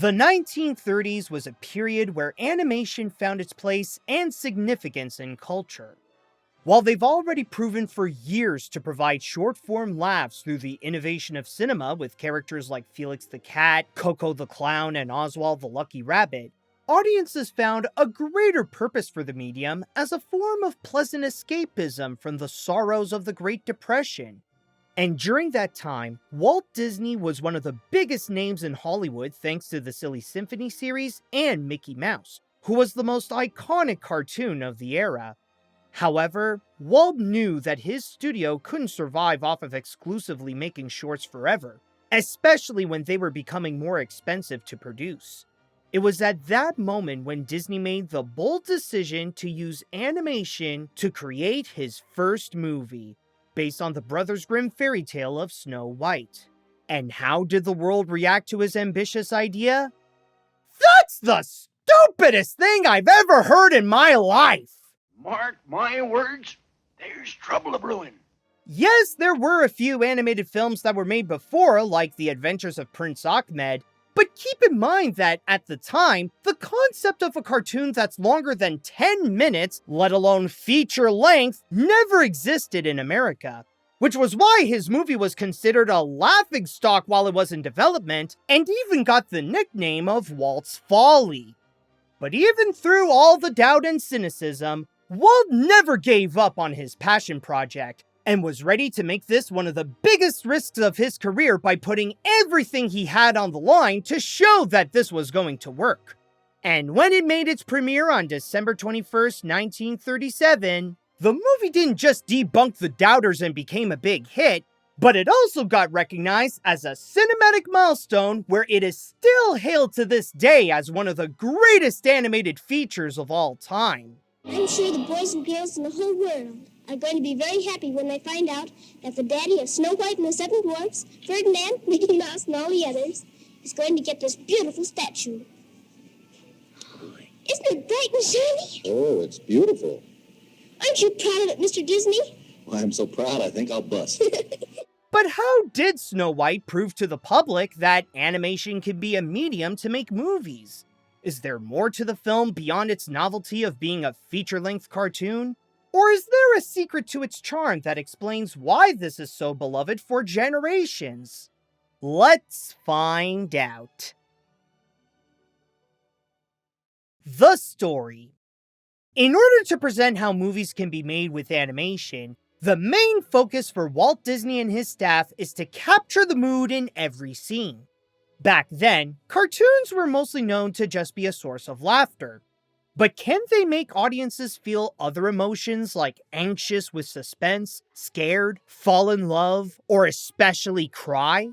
The 1930s was a period where animation found its place and significance in culture. While they've already proven for years to provide short-form laughs through the innovation of cinema with characters like Felix the Cat, Coco the Clown, and Oswald the Lucky Rabbit, audiences found a greater purpose for the medium as a form of pleasant escapism from the sorrows of the Great Depression. And during that time, Walt Disney was one of the biggest names in Hollywood thanks to the Silly Symphony series and Mickey Mouse, who was the most iconic cartoon of the era. However, Walt knew that his studio couldn't survive off of exclusively making shorts forever, especially when they were becoming more expensive to produce. It was at that moment when Disney made the bold decision to use animation to create his first movie, based on the Brothers Grimm fairy tale of Snow White. And how did the world react to his ambitious idea? That's the stupidest thing I've ever heard in my life! Mark my words, there's trouble a-brewing. Yes, there were a few animated films that were made before, like The Adventures of Prince Ahmed, but keep in mind that, at the time, the concept of a cartoon that's longer than 10 minutes, let alone feature length, never existed in America. Which was why his movie was considered a laughingstock while it was in development, and even got the nickname of Walt's Folly. But even through all the doubt and cynicism, Walt never gave up on his passion project, and was ready to make this one of the biggest risks of his career by putting everything he had on the line to show that this was going to work. And when it made its premiere on December 21st, 1937, the movie didn't just debunk the doubters and became a big hit, but it also got recognized as a cinematic milestone where it is still hailed to this day as one of the greatest animated features of all time. I'm sure the boys and girls in the whole world are going to be very happy when they find out that the daddy of Snow White and the Seven Dwarfs, Ferdinand, Mickey Mouse, and all the others, is going to get this beautiful statue. Isn't it bright and shiny? Oh, it's beautiful. Aren't you proud of it, Mr. Disney? Well, I'm so proud I think I'll bust. But how did Snow White prove to the public that animation can be a medium to make movies? Is there more to the film beyond its novelty of being a feature-length cartoon? Or is there a secret to its charm that explains why this is so beloved for generations? Let's find out. The story. In order to present how movies can be made with animation, the main focus for Walt Disney and his staff is to capture the mood in every scene. Back then, cartoons were mostly known to just be a source of laughter. But can they make audiences feel other emotions like anxious with suspense, scared, fall in love, or especially cry?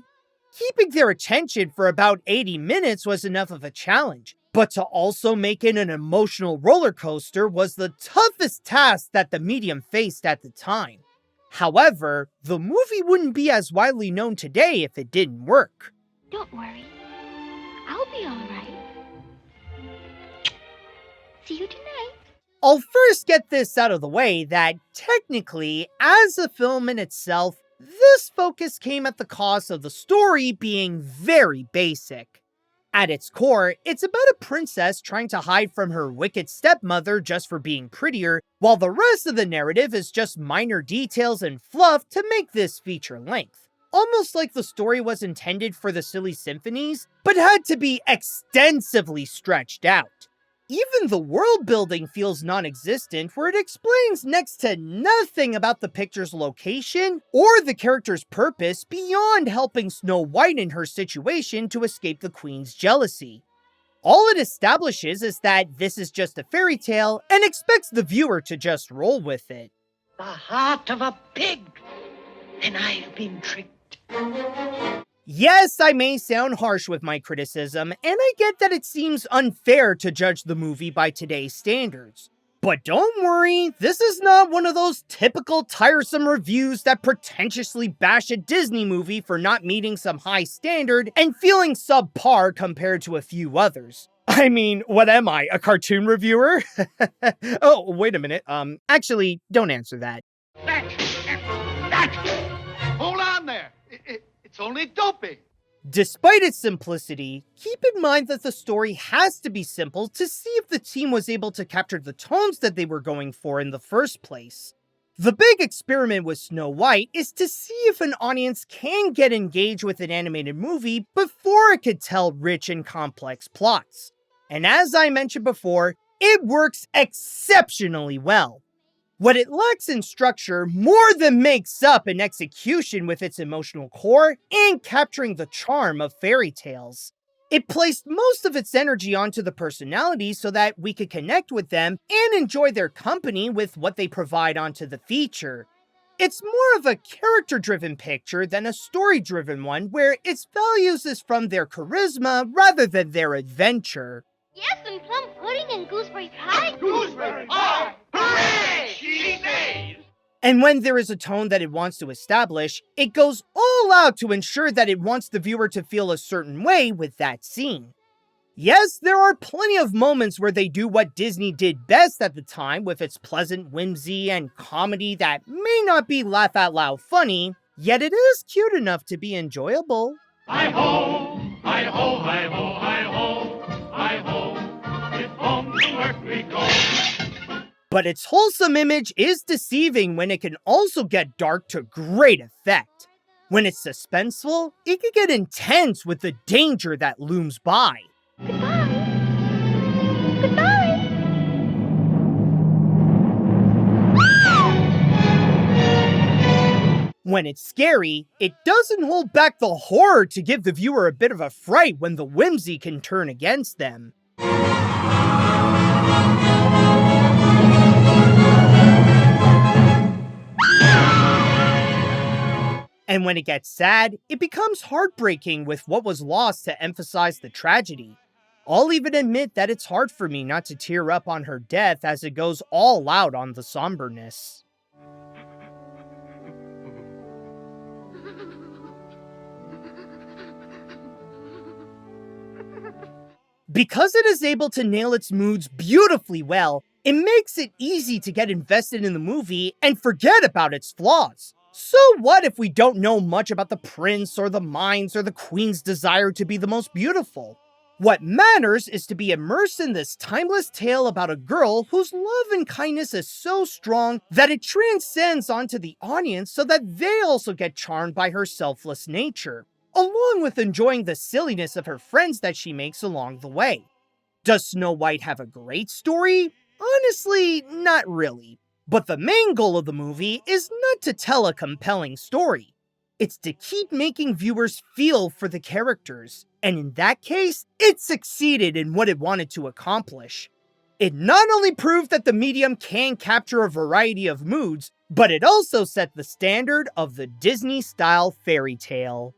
Keeping their attention for about 80 minutes was enough of a challenge, but to also make it an emotional roller coaster was the toughest task that the medium faced at the time. However, the movie wouldn't be as widely known today if it didn't work. Don't worry. I'll be all right. See you tonight. I'll first get this out of the way that, technically, as a film in itself, this focus came at the cost of the story being very basic. At its core, it's about a princess trying to hide from her wicked stepmother just for being prettier, while the rest of the narrative is just minor details and fluff to make this feature length. Almost like the story was intended for the Silly Symphonies, but had to be extensively stretched out. Even the world building feels non-existent, where it explains next to nothing about the picture's location or the character's purpose beyond helping Snow White in her situation to escape the queen's jealousy. All it establishes is that this is just a fairy tale and expects the viewer to just roll with it. The heart of a pig, and I've been tricked. Yes, I may sound harsh with my criticism, and I get that it seems unfair to judge the movie by today's standards. But don't worry, this is not one of those typical tiresome reviews that pretentiously bash a Disney movie for not meeting some high standard and feeling subpar compared to a few others. I mean, what am I, a cartoon reviewer? Oh, wait a minute, actually, don't answer that. Hold on there. It's only dopey. Despite its simplicity, keep in mind that the story has to be simple to see if the team was able to capture the tones that they were going for in the first place. The big experiment with Snow White is to see if an audience can get engaged with an animated movie before it could tell rich and complex plots. And as I mentioned before, it works exceptionally well. What it lacks in structure more than makes up in execution with its emotional core and capturing the charm of fairy tales. It placed most of its energy onto the personalities so that we could connect with them and enjoy their company with what they provide onto the feature. It's more of a character-driven picture than a story-driven one where its values is from their charisma rather than their adventure. Yes, and plum pudding and gooseberry pie. Gooseberry pie! Hooray! She says! And when there is a tone that it wants to establish, it goes all out to ensure that it wants the viewer to feel a certain way with that scene. Yes, there are plenty of moments where they do what Disney did best at the time with its pleasant whimsy and comedy that may not be laugh-out-loud funny, yet it is cute enough to be enjoyable. Hi-ho! Hi-ho, hi-ho, hi-ho! Hi-ho! If home to work we go! But its wholesome image is deceiving when it can also get dark to great effect. When it's suspenseful, it can get intense with the danger that looms by. Goodbye. Goodbye. When it's scary, it doesn't hold back the horror to give the viewer a bit of a fright when the whimsy can turn against them. And when it gets sad, it becomes heartbreaking with what was lost to emphasize the tragedy. I'll even admit that it's hard for me not to tear up on her death as it goes all out on the somberness. Because it is able to nail its moods beautifully well, it makes it easy to get invested in the movie and forget about its flaws. So what if we don't know much about the prince or the mines or the queen's desire to be the most beautiful? What matters is to be immersed in this timeless tale about a girl whose love and kindness is so strong that it transcends onto the audience so that they also get charmed by her selfless nature, along with enjoying the silliness of her friends that she makes along the way. Does Snow White have a great story? Honestly, not really. But the main goal of the movie is not to tell a compelling story. It's to keep making viewers feel for the characters, and in that case, it succeeded in what it wanted to accomplish. It not only proved that the medium can capture a variety of moods, but it also set the standard of the Disney-style fairy tale.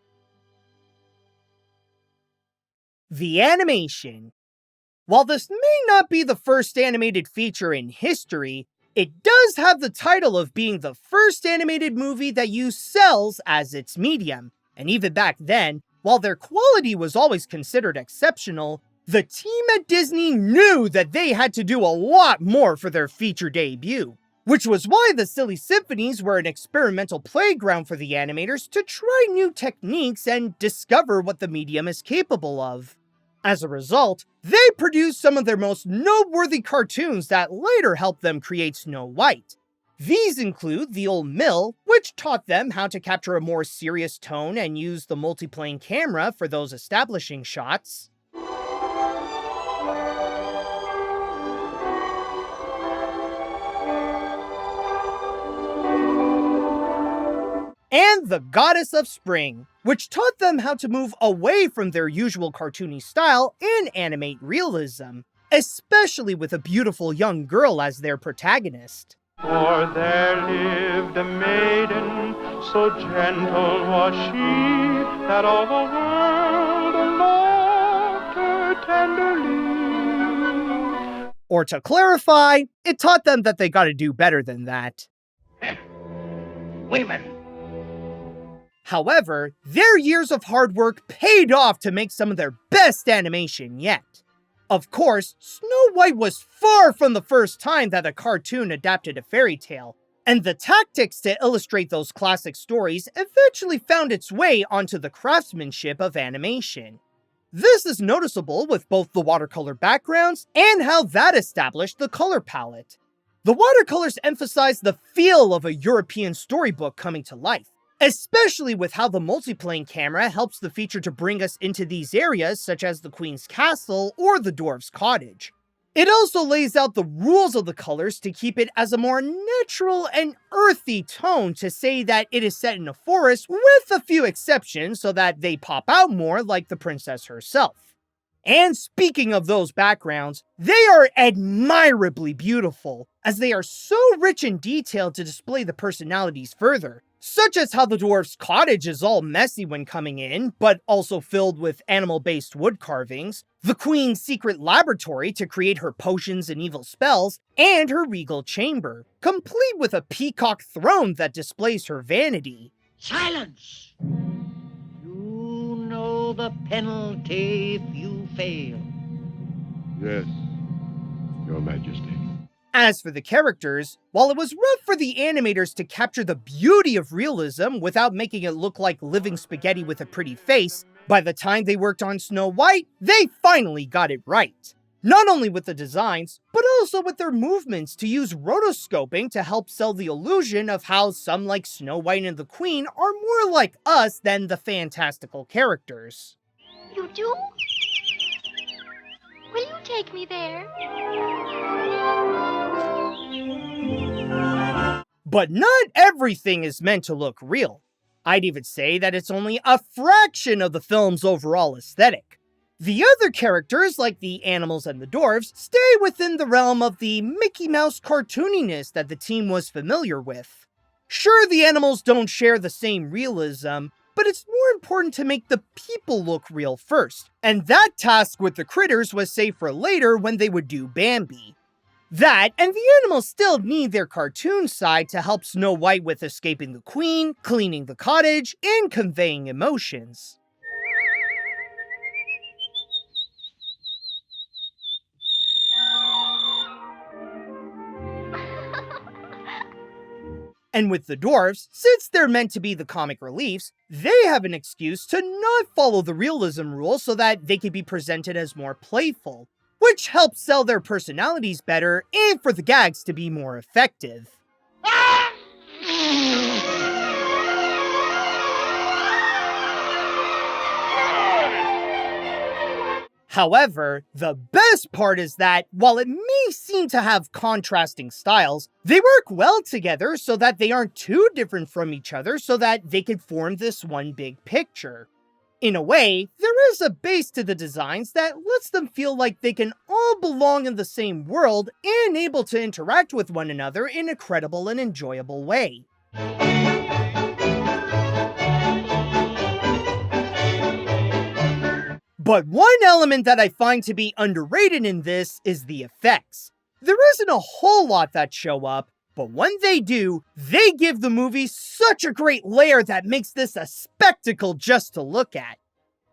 The animation. While this may not be the first animated feature in history, it does have the title of being the first animated movie that used cells as its medium, and even back then, while their quality was always considered exceptional, the team at Disney knew that they had to do a lot more for their feature debut, which was why the Silly Symphonies were an experimental playground for the animators to try new techniques and discover what the medium is capable of. As a result, they produced some of their most noteworthy cartoons that later helped them create Snow White. These include The Old Mill, which taught them how to capture a more serious tone and use the multiplane camera for those establishing shots. And The Goddess of Spring, which taught them how to move away from their usual cartoony style and animate realism, especially with a beautiful young girl as their protagonist. For there lived a maiden, so gentle was she, that all the world loved her tenderly. Or to clarify, it taught them that they gotta do better than that. Women. However, their years of hard work paid off to make some of their best animation yet. Of course, Snow White was far from the first time that a cartoon adapted a fairy tale, And the tactics to illustrate those classic stories eventually found its way onto the craftsmanship of animation. This is noticeable with both the watercolor backgrounds and how that established the color palette. The watercolors emphasize the feel of a European storybook coming to life, especially with how the multiplane camera helps the feature to bring us into these areas such as the Queen's Castle or the Dwarf's Cottage. It also lays out the rules of the colors to keep it as a more natural and earthy tone to say that it is set in a forest with a few exceptions so that they pop out more like the princess herself. And speaking of those backgrounds, they are admirably beautiful, as they are so rich in detail to display the personalities further, such as how the dwarf's cottage is all messy when coming in, but also filled with animal-based wood carvings, the queen's secret laboratory to create her potions and evil spells, and her regal chamber, complete with a peacock throne that displays her vanity. Silence! You know the penalty if you fail. Yes, Your Majesty. As for the characters, while it was rough for the animators to capture the beauty of realism without making it look like living spaghetti with a pretty face, by the time they worked on Snow White, they finally got it right. Not only with the designs, but also with their movements to use rotoscoping to help sell the illusion of how some like Snow White and the Queen are more like us than the fantastical characters. You do? Will you take me there? But not everything is meant to look real. I'd even say that it's only a fraction of the film's overall aesthetic. The other characters, like the animals and the dwarves, stay within the realm of the Mickey Mouse cartooniness that the team was familiar with. Sure, the animals don't share the same realism, but it's more important to make the people look real first, and that task with the critters was saved for later when they would do Bambi. That, and the animals still need their cartoon side to help Snow White with escaping the Queen, cleaning the cottage, and conveying emotions. And with the dwarves, since they're meant to be the comic reliefs, they have an excuse to not follow the realism rules so that they can be presented as more playful, which helps sell their personalities better and for the gags to be more effective. However, the best part is that, while it may seem to have contrasting styles, they work well together so that they aren't too different from each other so that they can form this one big picture. In a way, there is a base to the designs that lets them feel like they can all belong in the same world and able to interact with one another in a credible and enjoyable way. But one element that I find to be underrated in this is the effects. There isn't a whole lot that show up, but when they do, they give the movie such a great layer that makes this a spectacle just to look at.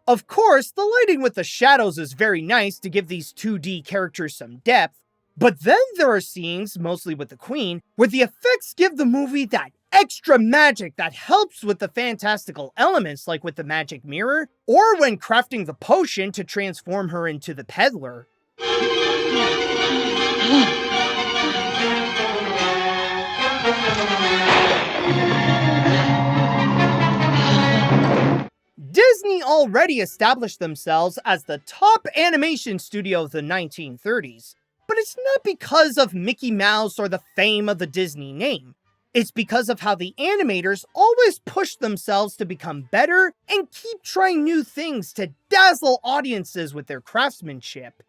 Of course, the lighting with the shadows is very nice to give these 2D characters some depth, but then there are scenes, mostly with the Queen, where the effects give the movie that extra magic that helps with the fantastical elements like with the magic mirror, or when crafting the potion to transform her into the peddler. Disney already established themselves as the top animation studio of the 1930s, but it's not because of Mickey Mouse or the fame of the Disney name. It's because of how the animators always push themselves to become better and keep trying new things to dazzle audiences with their craftsmanship.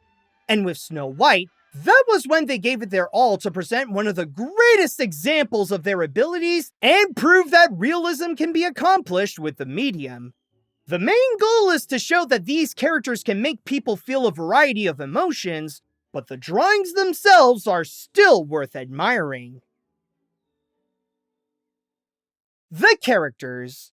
And with Snow White, that was when they gave it their all to present one of the greatest examples of their abilities and prove that realism can be accomplished with the medium. The main goal is to show that these characters can make people feel a variety of emotions, but the drawings themselves are still worth admiring. The characters.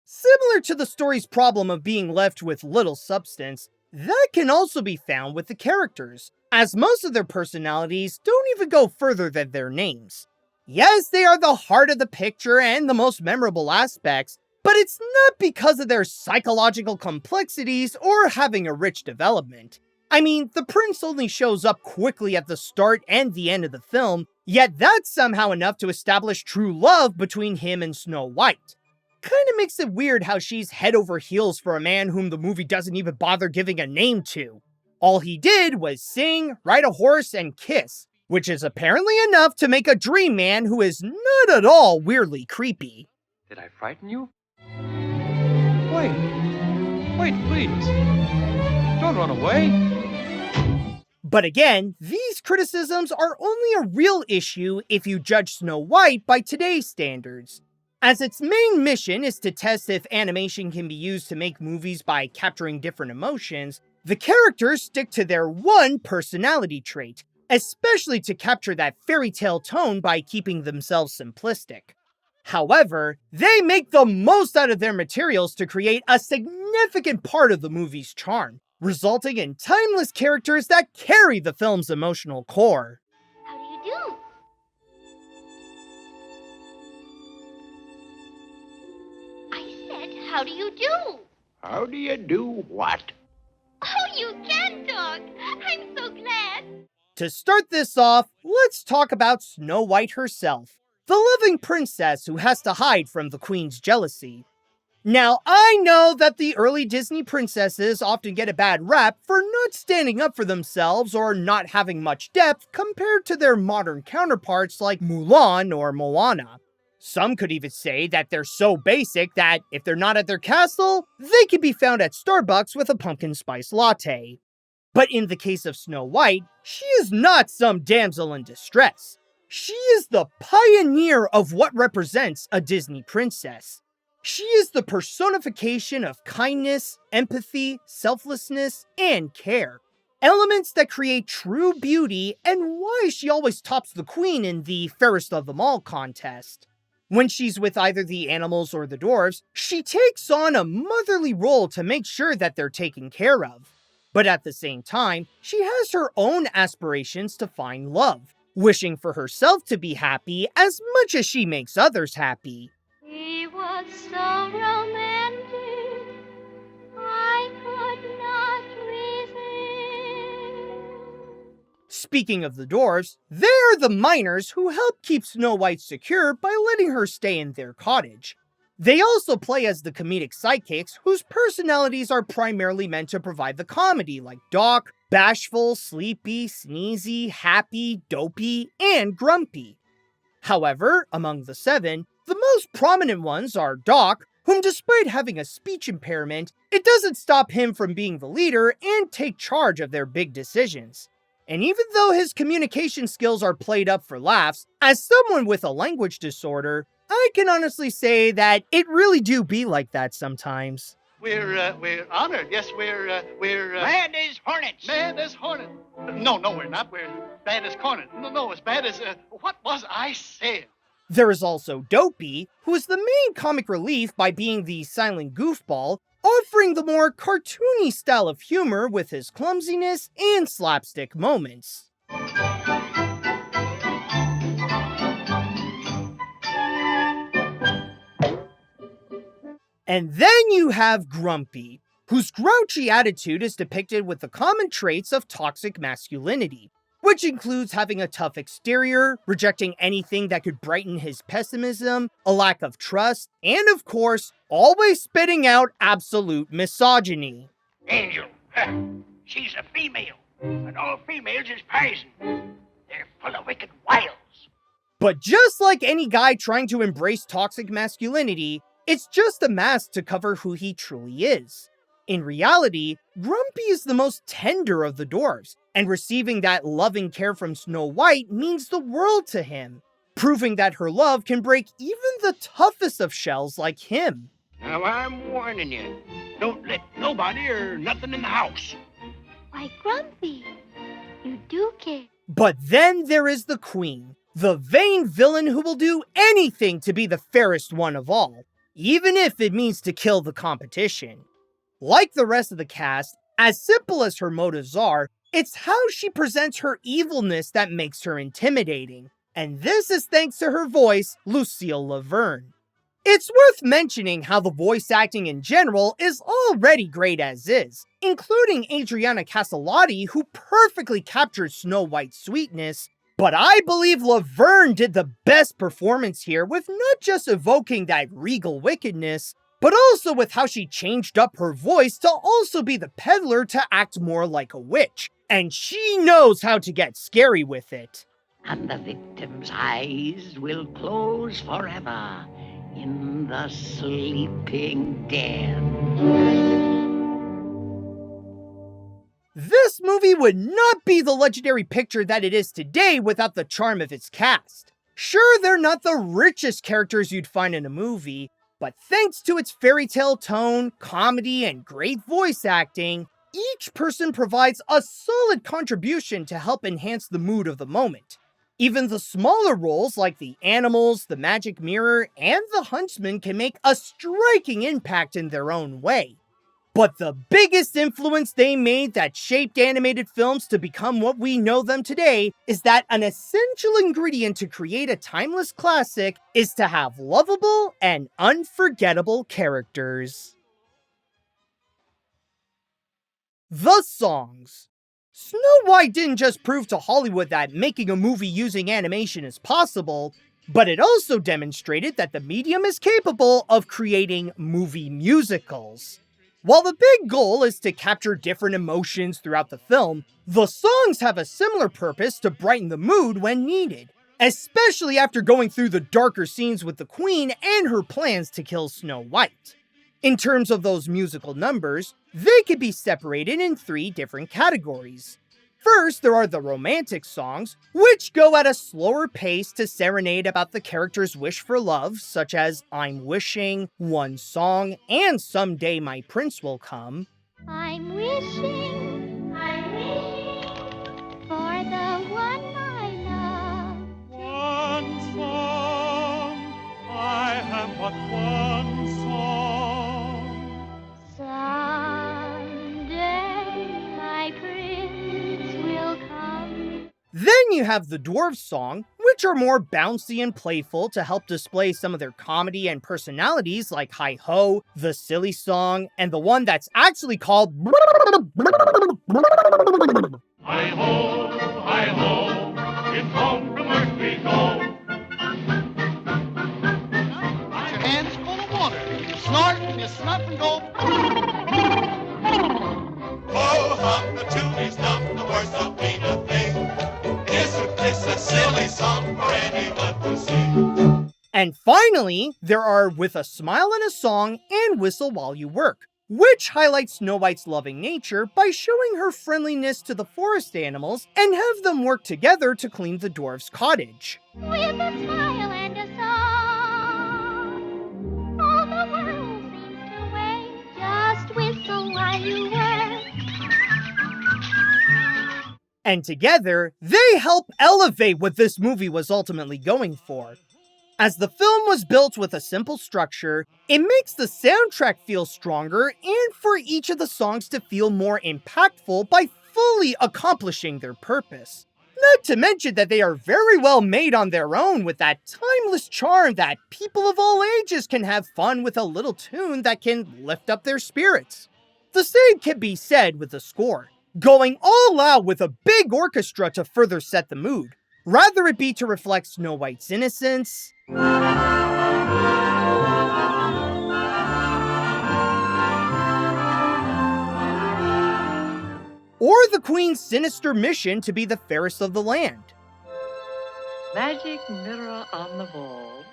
Similar to the story's problem of being left with little substance, that can also be found with the characters, as most of their personalities don't even go further than their names. Yes, they are the heart of the picture and the most memorable aspects, but it's not because of their psychological complexities or having a rich development. I mean, the prince only shows up quickly at the start and the end of the film, yet that's somehow enough to establish true love between him and Snow White. Kinda makes it weird how she's head over heels for a man whom the movie doesn't even bother giving a name to. All he did was sing, ride a horse, and kiss, which is apparently enough to make a dream man who is not at all weirdly creepy. Did I frighten you? Wait, please. Don't run away. But again, these criticisms are only a real issue if you judge Snow White by today's standards, as its main mission is to test if animation can be used to make movies by capturing different emotions. The characters stick to their one personality trait, especially to capture that fairy tale tone by keeping themselves simplistic. However, they make the most out of their materials to create a significant part of the movie's charm, resulting in timeless characters that carry the film's emotional core. How do you do? I said, how do you do? How do you do what? Oh, you can talk. I'm so glad. To start this off, let's talk about Snow White herself, the loving princess who has to hide from the queen's jealousy. Now, I know that the early Disney princesses often get a bad rap for not standing up for themselves or not having much depth compared to their modern counterparts like Mulan or Moana. Some could even say that they're so basic that if they're not at their castle, they can be found at Starbucks with a pumpkin spice latte. But in the case of Snow White, she is not some damsel in distress. She is the pioneer of what represents a Disney princess. She is the personification of kindness, empathy, selflessness, and care. Elements that create true beauty and why she always tops the queen in the fairest of them all contest. When she's with either the animals or the dwarves, she takes on a motherly role to make sure that they're taken care of. But at the same time, she has her own aspirations to find love, wishing for herself to be happy as much as she makes others happy. He was so romantic, I could not resist. Speaking of the dwarves, they're the miners who help keep Snow White secure by letting her stay in their cottage. They also play as the comedic sidekicks whose personalities are primarily meant to provide the comedy, like Doc, bashful, sleepy, sneezy, happy, dopey, and grumpy. However, among the seven, the most prominent ones are Doc, whom despite having a speech impairment, it doesn't stop him from being the leader and take charge of their big decisions. And even though his communication skills are played up for laughs, as someone with a language disorder, I can honestly say that it really do be like that sometimes. We're honored. Yes, we're Mad as hornets. mad as hornet. No, we're not. We're bad as cornet. No, as bad as, what was I saying? There is also Dopey, who is the main comic relief by being the silent goofball, offering the more cartoony style of humor with his clumsiness and slapstick moments. And then you have Grumpy, whose grouchy attitude is depicted with the common traits of toxic masculinity, which includes having a tough exterior, rejecting anything that could brighten his pessimism, a lack of trust, and of course, always spitting out absolute misogyny. Angel. She's a female. And all females is poison. They're full of wicked wiles. But just like any guy trying to embrace toxic masculinity, it's just a mask to cover who he truly is. In reality, Grumpy is the most tender of the dwarves, and receiving that loving care from Snow White means the world to him, proving that her love can break even the toughest of shells like him. Now I'm warning you. Don't let nobody or nothing in the house. Why, Grumpy, you do care. But then there is the Queen, the vain villain who will do anything to be the fairest one of all, even if it means to kill the competition. Like the rest of the cast, as simple as her motives are, it's how she presents her evilness that makes her intimidating. And this is thanks to her voice, Lucille Laverne. It's worth mentioning how the voice acting in general is already great as is, including Adriana Caselotti, who perfectly captured Snow White's sweetness, but I believe Laverne did the best performance here with not just evoking that regal wickedness, but also with how she changed up her voice to also be the peddler to act more like a witch, and she knows how to get scary with it. And the victim's eyes will close forever in the sleeping den. This movie would not be the legendary picture that it is today without the charm of its cast. Sure, they're not the richest characters you'd find in a movie, but thanks to its fairy tale tone, comedy, and great voice acting, each person provides a solid contribution to help enhance the mood of the moment. Even the smaller roles like the animals, the magic mirror, and the huntsman can make a striking impact in their own way. But the biggest influence they made that shaped animated films to become what we know them today is that an essential ingredient to create a timeless classic is to have lovable and unforgettable characters. The songs. Snow White didn't just prove to Hollywood that making a movie using animation is possible, but it also demonstrated that the medium is capable of creating movie musicals. While the big goal is to capture different emotions throughout the film, the songs have a similar purpose to brighten the mood when needed, especially after going through the darker scenes with the Queen and her plans to kill Snow White. In terms of those musical numbers, they could be separated in 3 different categories. First, there are the romantic songs, which go at a slower pace to serenade about the character's wish for love, such as I'm Wishing, One Song, and Someday My Prince Will Come. I'm wishing for the one I love. One song, I have but one song. Someday my prince will come. Then you have the Dwarf song, which are more bouncy and playful to help display some of their comedy and personalities like Hi Ho, the Silly Song, and the one that's actually called Hi ho, it's home from work we go. Put your hands full of water. You snort and you snuff and go. Oh, hum the tune, not the worst of being a thing. It's a silly song for anyone to sing. And finally, there are With a Smile and a Song and Whistle While You Work, which highlights Snow White's loving nature by showing her friendliness to the forest animals and have them work together to clean the dwarf's cottage. With a smile and a song, all the world seems to wait. Just whistle while you work. And together, they help elevate what this movie was ultimately going for. As the film was built with a simple structure, it makes the soundtrack feel stronger and for each of the songs to feel more impactful by fully accomplishing their purpose. Not to mention that they are very well made on their own with that timeless charm that people of all ages can have fun with a little tune that can lift up their spirits. The same can be said with the score, going all out with a big orchestra to further set the mood. Rather it be to reflect Snow White's innocence, or the Queen's sinister mission to be the fairest of the land. Magic mirror on the wall,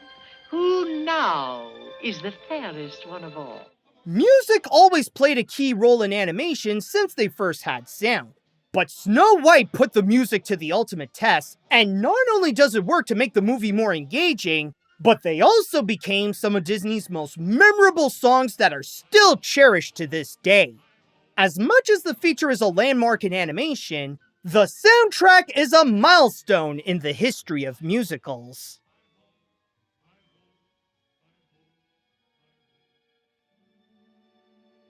who now is the fairest one of all? Music always played a key role in animation since they first had sound. But Snow White put the music to the ultimate test, and not only does it work to make the movie more engaging, but they also became some of Disney's most memorable songs that are still cherished to this day. As much as the feature is a landmark in animation, the soundtrack is a milestone in the history of musicals.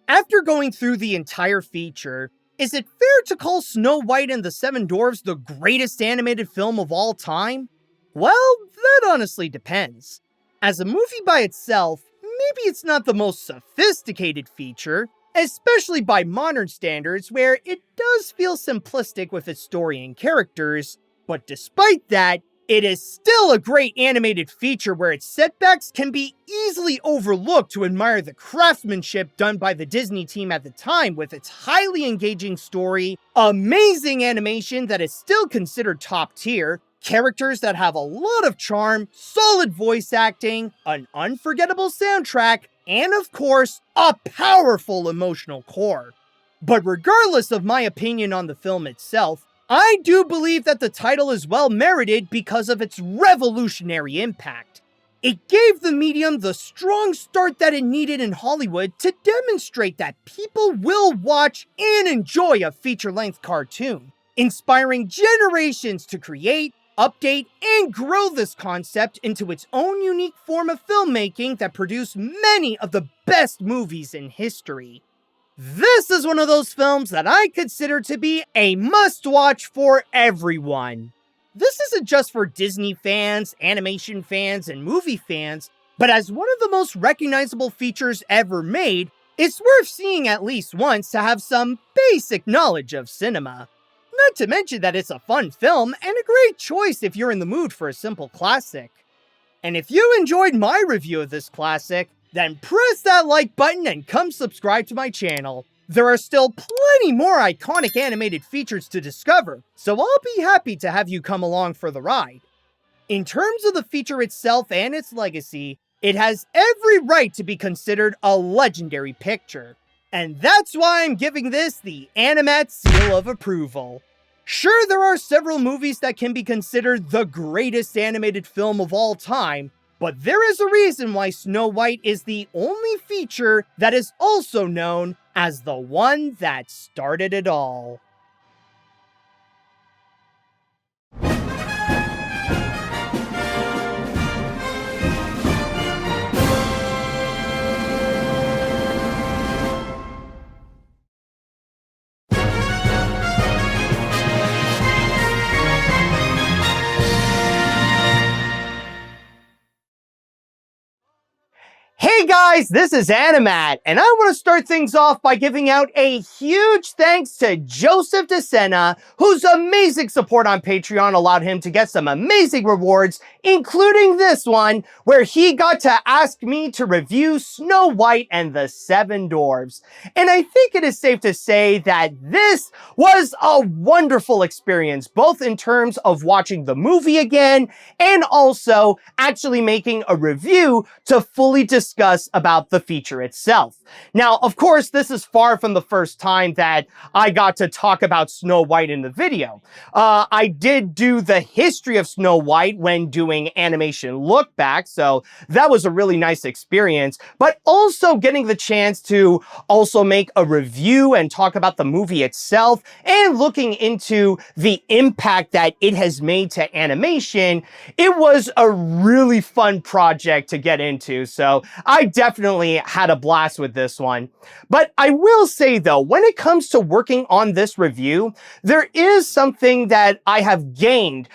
After going through the entire feature, is it fair to call Snow White and the Seven Dwarfs the greatest animated film of all time? Well, that honestly depends. As a movie by itself, maybe it's not the most sophisticated feature, especially by modern standards where it does feel simplistic with its story and characters, but despite that, it is still a great animated feature where its setbacks can be easily overlooked to admire the craftsmanship done by the Disney team at the time with its highly engaging story, amazing animation that is still considered top tier, characters that have a lot of charm, solid voice acting, an unforgettable soundtrack, and of course, a powerful emotional core. But regardless of my opinion on the film itself, I do believe that the title is well merited because of its revolutionary impact. It gave the medium the strong start that it needed in Hollywood to demonstrate that people will watch and enjoy a feature-length cartoon, inspiring generations to create, update, and grow this concept into its own unique form of filmmaking that produced many of the best movies in history. This is one of those films that I consider to be a must-watch for everyone. This isn't just for Disney fans, animation fans, and movie fans, but as one of the most recognizable features ever made, it's worth seeing at least once to have some basic knowledge of cinema. Not to mention that it's a fun film and a great choice if you're in the mood for a simple classic. And if you enjoyed my review of this classic, then press that like button and come subscribe to my channel. There are still plenty more iconic animated features to discover, so I'll be happy to have you come along for the ride. In terms of the feature itself and its legacy, it has every right to be considered a legendary picture. And that's why I'm giving this the Animat seal of approval. Sure, there are several movies that can be considered the greatest animated film of all time, but there is a reason why Snow White is the only feature that is also known as the one that started it all. Hey guys, this is Animat, and I want to start things off by giving out a huge thanks to Joseph DeSena, whose amazing support on Patreon allowed him to get some amazing rewards, including this one, where he got to ask me to review Snow White and the Seven Dwarfs. And I think it is safe to say that this was a wonderful experience, both in terms of watching the movie again, and also actually making a review to fully discuss about the feature itself. Now, of course, this is far from the first time that I got to talk about Snow White in the video. I did do the history of Snow White when doing animation look back, so that was a really nice experience, but also getting the chance to also make a review and talk about the movie itself and looking into the impact that it has made to animation, it was a really fun project to get into, so I definitely had a blast with this one. But I will say though, when it comes to working on this review, there is something that I have gained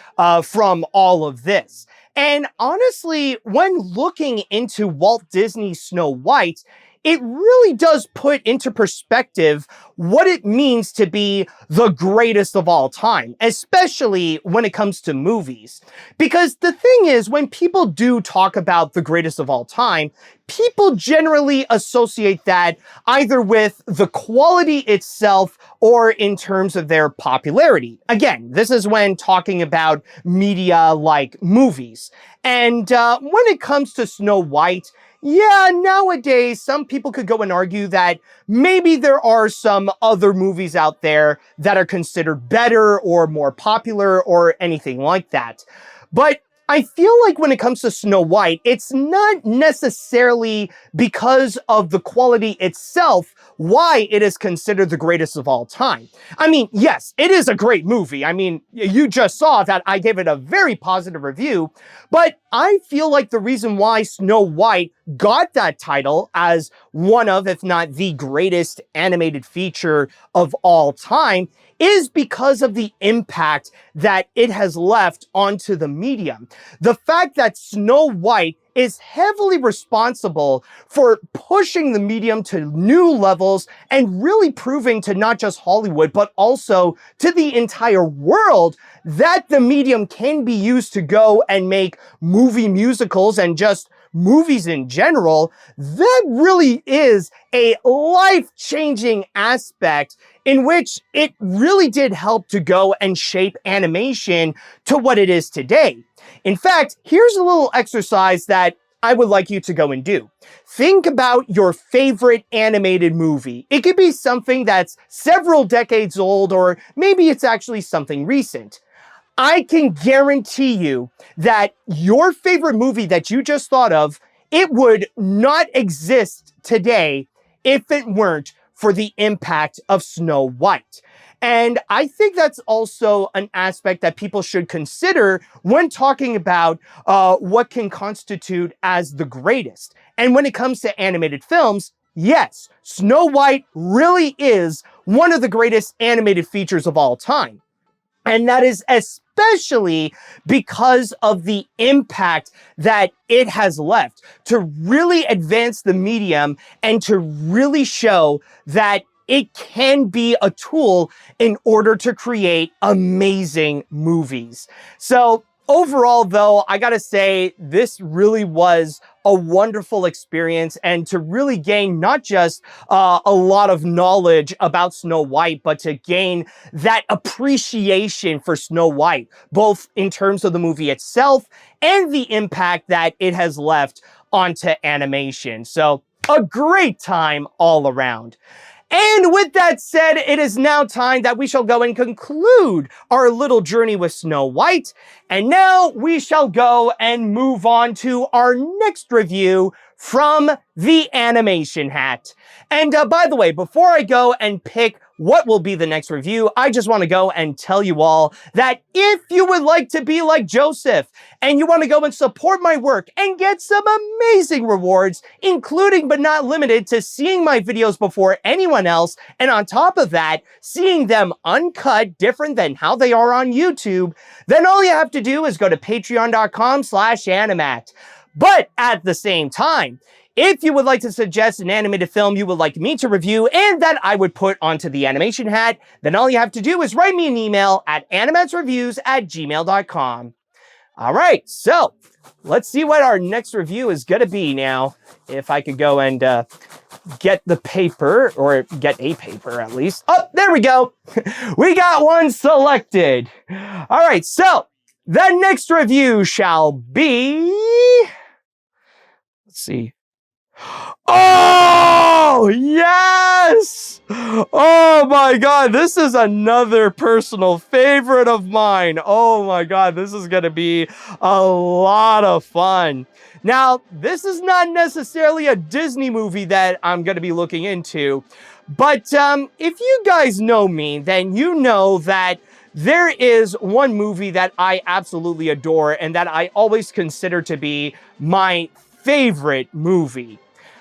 from all of this. And honestly, when looking into Walt Disney's Snow White, it really does put into perspective what it means to be the greatest of all time, especially when it comes to movies. Because the thing is, when people do talk about the greatest of all time, people generally associate that either with the quality itself or in terms of their popularity. Again, this is when talking about media like movies. And when it comes to Snow White, yeah, nowadays, some people could go and argue that maybe there are some other movies out there that are considered better or more popular or anything like that. But I feel like when it comes to Snow White, it's not necessarily because of the quality itself why it is considered the greatest of all time. I mean, yes, it is a great movie. I mean, you just saw that I gave it a very positive review, but I feel like the reason why Snow White got that title as one of, if not the greatest animated feature of all time is because of the impact that it has left onto the medium. The fact that Snow White is heavily responsible for pushing the medium to new levels and really proving to not just Hollywood, but also to the entire world that the medium can be used to go and make movie musicals and just movies in general, that really is a life-changing aspect in which it really did help to go and shape animation to what it is today. In fact, here's a little exercise that I would like you to go and do. Think about your favorite animated movie. It could be something that's several decades old, or maybe it's actually something recent. I can guarantee you that your favorite movie that you just thought of, it would not exist today if it weren't for the impact of Snow White. And I think that's also an aspect that people should consider when talking about what can constitute as the greatest. And when it comes to animated films, yes, Snow White really is one of the greatest animated features of all time. And that is especially because of the impact that it has left to really advance the medium and to really show that it can be a tool in order to create amazing movies. So overall, though, I gotta say, this really was a wonderful experience, and to really gain not just a lot of knowledge about Snow White, but to gain that appreciation for Snow White, both in terms of the movie itself and the impact that it has left onto animation. So a great time all around. And with that said, it is now time that we shall go and conclude our little journey with Snow White. And now we shall go and move on to our next review from the Animation Hat. And by the way, before I go and pick what will be the next review, I just want to go and tell you all that if you would like to be like Joseph and you want to go and support my work and get some amazing rewards, including but not limited to seeing my videos before anyone else, and on top of that, seeing them uncut, different than how they are on YouTube, then all you have to do is go to patreon.com/animat. But at the same time, if you would like to suggest an animated film you would like me to review and that I would put onto the Animation Hat, then all you have to do is write me an email at animatsreviews@gmail.com. All right, so let's see what our next review is going to be now. If I could go and get the paper, or get a paper at least. Oh, there we go. We got one selected. All right, so the next review shall be... Let's see. Oh, yes! Oh my God, this is another personal favorite of mine. Oh my God, this is gonna be a lot of fun. Now, this is not necessarily a Disney movie that I'm gonna be looking into, but if you guys know me, then you know that there is one movie that I absolutely adore and that I always consider to be my favorite movie.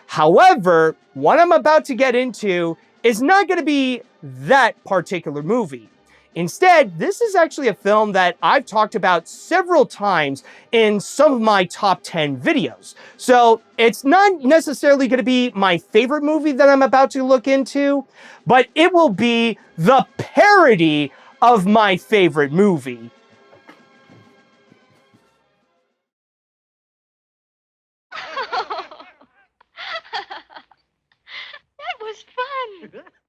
However, what I'm about to get into is not going to be that particular movie. Instead, this is actually a film that I've talked about several times in some of my top 10 videos. So it's not necessarily going to be my favorite movie that I'm about to look into, but it will be the parody of my favorite movie. That was fun.